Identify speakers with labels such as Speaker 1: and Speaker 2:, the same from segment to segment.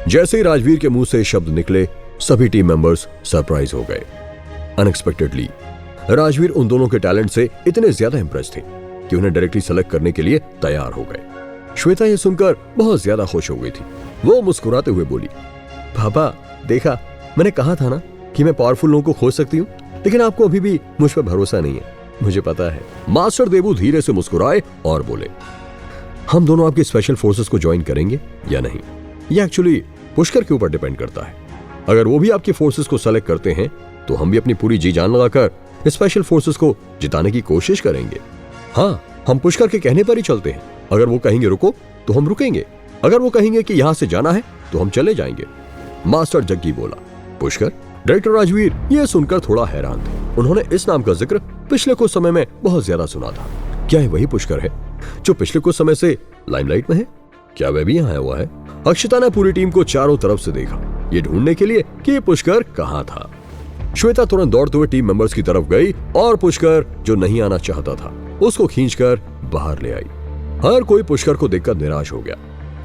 Speaker 1: जैसे ही राजवीर के मुंह से शब्द निकले, सभी टीम मेंबर्स सरप्राइज हो गए। अनएक्सपेक्टेडली राजवीर उन दोनों के टैलेंट से इतने ज्यादा इंप्रेस थे कि उन्हें डायरेक्टली सेलेक्ट करने के लिए तैयार हो गए। श्वेता ये सुनकर बहुत ज्यादा खुश हो गई थी। वो मुस्कुराते हुए बोली, पापा देखा, मैंने कहा था ना कि मैं पावरफुल लोगों को खोज सकती हूँ, लेकिन आपको अभी भी मुझ पर भरोसा नहीं है। मुझे पता है। मास्टर देबू धीरे से मुस्कुराए और बोले, हम दोनों आपकी स्पेशल फोर्सेस को ज्वाइन करेंगे या नहीं, ये एक्चुअली पुष्कर के ऊपर डिपेंड करता है। अगर वो भी आपकी फोर्सेस को सेलेक्ट करते हैं तो हम भी अपनी पूरी जी जान लगाकर स्पेशल फोर्सेस को जिताने की कोशिश करेंगे। हाँ, हम पुष्कर के कहने पर ही चलते हैं। अगर वो कहेंगे रुको तो हम रुकेंगे, अगर वो कहेंगे कि यहां से जाना है तो हम चले जाएंगे। मास्टर जग्गी बोला। पुष्कर? डायरेक्टर राजवीर ये सुनकर थोड़ा हैरान थे। उन्होंने इस नाम का जिक्र पिछले कुछ समय में बहुत ज्यादा सुना था। क्या ये वही पुष्कर है जो पिछले कुछ समय से लाइमलाइट में है? क्या वह भी यहाँ आया हुआ है? अक्षिता ने पूरी टीम को चारों तरफ से देखा, ये ढूंढने के लिए कि ये पुष्कर कहाँ था। श्वेता तुरंत दौड़ते हुए टीम मेंबर्स की तरफ गई और पुष्कर, जो नहीं आना चाहता था, उसको खींचकर बाहर ले आई। हर कोई पुष्कर को देखकर निराश हो गया।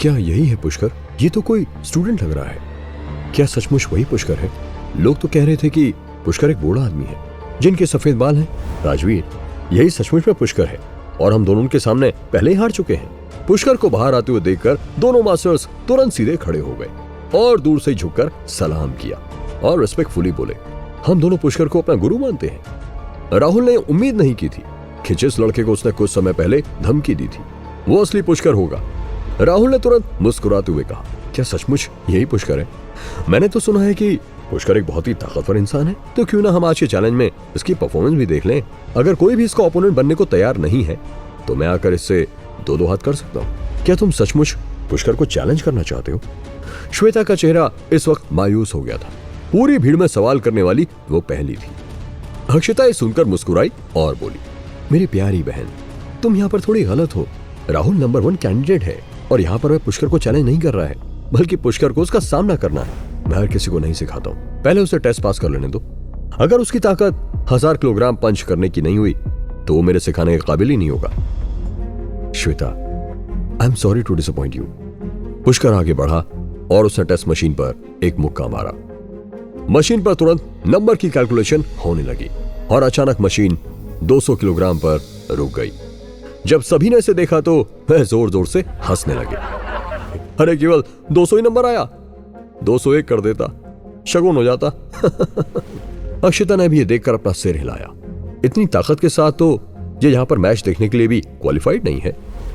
Speaker 1: क्या यही है पुष्कर? ये तो कोई स्टूडेंट लग रहा है। क्या सचमुच वही पुष्कर है? लोग तो कह रहे थे कि पुष्कर एक बूढ़ा आदमी है जिनके सफेद बाल हैं। राजवीर, यही सचमुच में पुष्कर है और हम दोनों उनके सामने पहले ही हार चुके हैं। पुष्कर को बाहर आते हुए देखकर दोनों मास्टर्स तुरंत सीधे खड़े हो गए और दूर से झुककर सलाम किया और रिस्पेक्टफुली बोले, हम दोनों पुष्कर को अपना गुरु मानते हैं। राहुल ने उम्मीद नहीं की थी कि जिस लड़के को उसने कुछ समय पहले धमकी दी थी वो असली पुष्कर होगा। राहुल ने तुरंत मुस्कुराते हुए कहा, क्या सचमुच यही पुष्कर है? मैंने तो सुना है कि पुष्कर एक बहुत ही ताकतवर इंसान है, तो क्यों ना हम आज के चैलेंज में इसकी परफॉर्मेंस भी देख लें। अगर कोई भी इसका ओपोनेंट बनने को तैयार नहीं है तो मैं आकर इससे दो हाथ कर सकता हूँ। क्या तुम सचमुच पुष्कर को चैलेंज करना चाहते हो? श्वेता का चेहरा इस वक्त मायूस हो गया था। पूरी भीड़ में सवाल करने वाली वो पहली थी। अक्षिता ये सुनकर मुस्कुराई और बोली, मेरी प्यारी बहन, तुम यहाँ पर थोड़ी गलत हो। राहुल नंबर 1 कैंडिडेट है और यहाँ पर वह पुष्कर को चैलेंज नहीं कर रहा है, बल्कि पुष्कर को उसका सामना करना है। मैं हर किसी को नहीं सिखाता हूँ, पहले उसे टेस्ट पास कर लेने दो। अगर उसकी ताकत 1000 किलोग्राम पंच करने की नहीं हुई तो वो मेरे सिखाने के काबिल ही नहीं होगा। Shweta, I am sorry to disappoint you. Pushkar आगे बढ़ा और उसने टेस्ट मशीन पर एक मुक्का मारा। मशीन पर तुरंत नंबर की कैलकुलेशन होने लगी और अचानक मशीन 200 किलोग्राम पर रुक गई। जब सभी ने इसे देखा तो वह जोर जोर से हंसने लगे। अरे केवल 200 ही नंबर आया, 201 कर देता, शगुन हो जाता। अक्षिता ने भी ये देखकर अपना सिर हिलाया। इतनी ताकत के साथ तो ये यहाँ पर मैच देखने के लिए भी क्वालिफाइड नहीं है।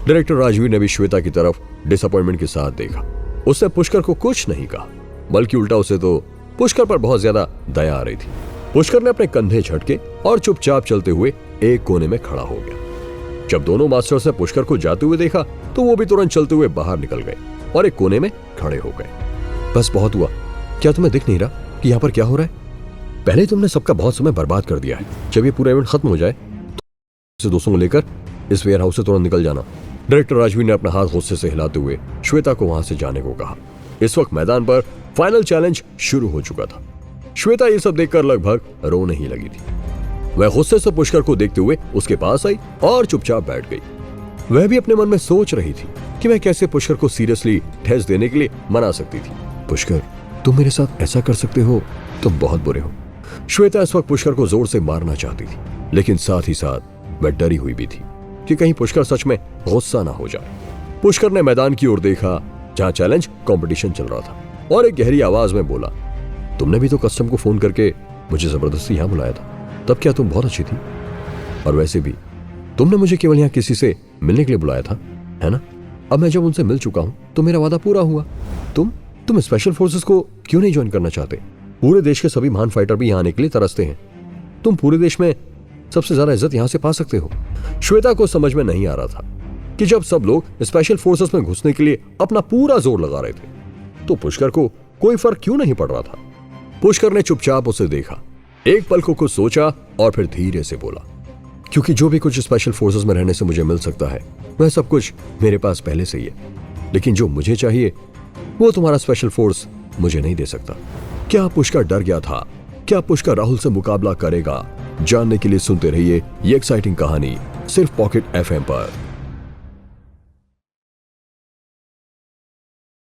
Speaker 1: डायरेक्टर राजवीर ने भी श्वेता की तरफ डिसअपॉइंटमेंट के साथ देखा। उसने पुष्कर को कुछ नहीं कहा, बल्कि उल्टा उसे तो पुष्कर पर बहुत ज्यादा दया आ रही थी। पुष्कर ने अपने कंधे झटके और चुपचाप चलते हुए एक कोने में खड़ा हो गया। जब दोनों मास्टर्स ने पुष्कर को जाते हुए देखा तो वो भी तुरंत चलते हुए बाहर निकल गए और एक कोने में खड़े हो गए। बस बहुत हुआ, क्या तुम्हें दिख नहीं रहा कि यहाँ पर क्या हो रहा है? पहले ही तुमने सबका बहुत समय बर्बाद कर दिया है। जब ये पूरा इवेंट खत्म हो जाए तो दोस्तों को लेकर इस वेयर हाउस से तुरंत निकल जाना। डायरेक्टर राजवीर ने अपना हाथ गुस्से से हिलाते हुए श्वेता को वहां से जाने को कहा। इस वक्त मैदान पर फाइनल चैलेंज शुरू हो चुका था। श्वेता ये सब देखकर लगभग रोने ही लगी थी। वह गुस्से से पुष्कर को देखते हुए उसके पास आई और चुपचाप बैठ गई। वह भी अपने मन में सोच रही थी कि वह कैसे पुष्कर को सीरियसली ठेस देने के लिए मना सकती थी। पुष्कर, तुम मेरे साथ ऐसा कर सकते हो? तुम बहुत बुरे हो। श्वेता इस वक्त पुष्कर को जोर से मारना चाहती थी, लेकिन साथ ही साथ वह डरी हुई भी थी कि कहीं पुष्कर सच में गुस्सा ना हो जाए। पुष्कर ने मैदान की ओर देखा जहां चैलेंज कंपटीशन चल रहा था और एक गहरी आवाज में बोला, तुमने भी तो कस्टम को फोन करके मुझे जबरदस्ती यहां बुलाया था। तब क्या तुम बहुत अच्छी थी? और वैसे भी तुमने मुझे केवल यहां किसी से मिलने के लिए बुलाया था, है ना? अब मैं जब उनसे मिल चुका हूं तो मेरा वादा पूरा हुआ। तुम स्पेशल फोर्सेस को क्यों नहीं ज्वाइन करना चाहते? पूरे देश के सभी महान फाइटर भी यहां आने के लिए तरसते हैं। तुम पूरे देश में सबसे ज्यादा इज्जत यहां से पा सकते हो। श्वेता को समझ में नहीं आ रहा था कि जब सब लोग स्पेशल फोर्सेस में घुसने के लिए अपना पूरा जोर लगा रहे थे तो पुष्कर को कोई फर्क क्यों नहीं पड़ रहा था। पुष्कर ने चुपचाप उसे देखा, एक पल को कुछ सोचा और फिर धीरे से बोला, क्योंकि जो भी कुछ स्पेशल फोर्सेस में रहने से मुझे मिल सकता है वह सब कुछ मेरे पास पहले से ही है, लेकिन जो मुझे चाहिए वो तुम्हारा स्पेशल फोर्स मुझे नहीं दे सकता। क्या पुष्कर डर गया था? क्या पुष्कर राहुल से मुकाबला करेगा? जानने के लिए सुनते रहिए ये एक्साइटिंग कहानी सिर्फ पॉकेट FM पर।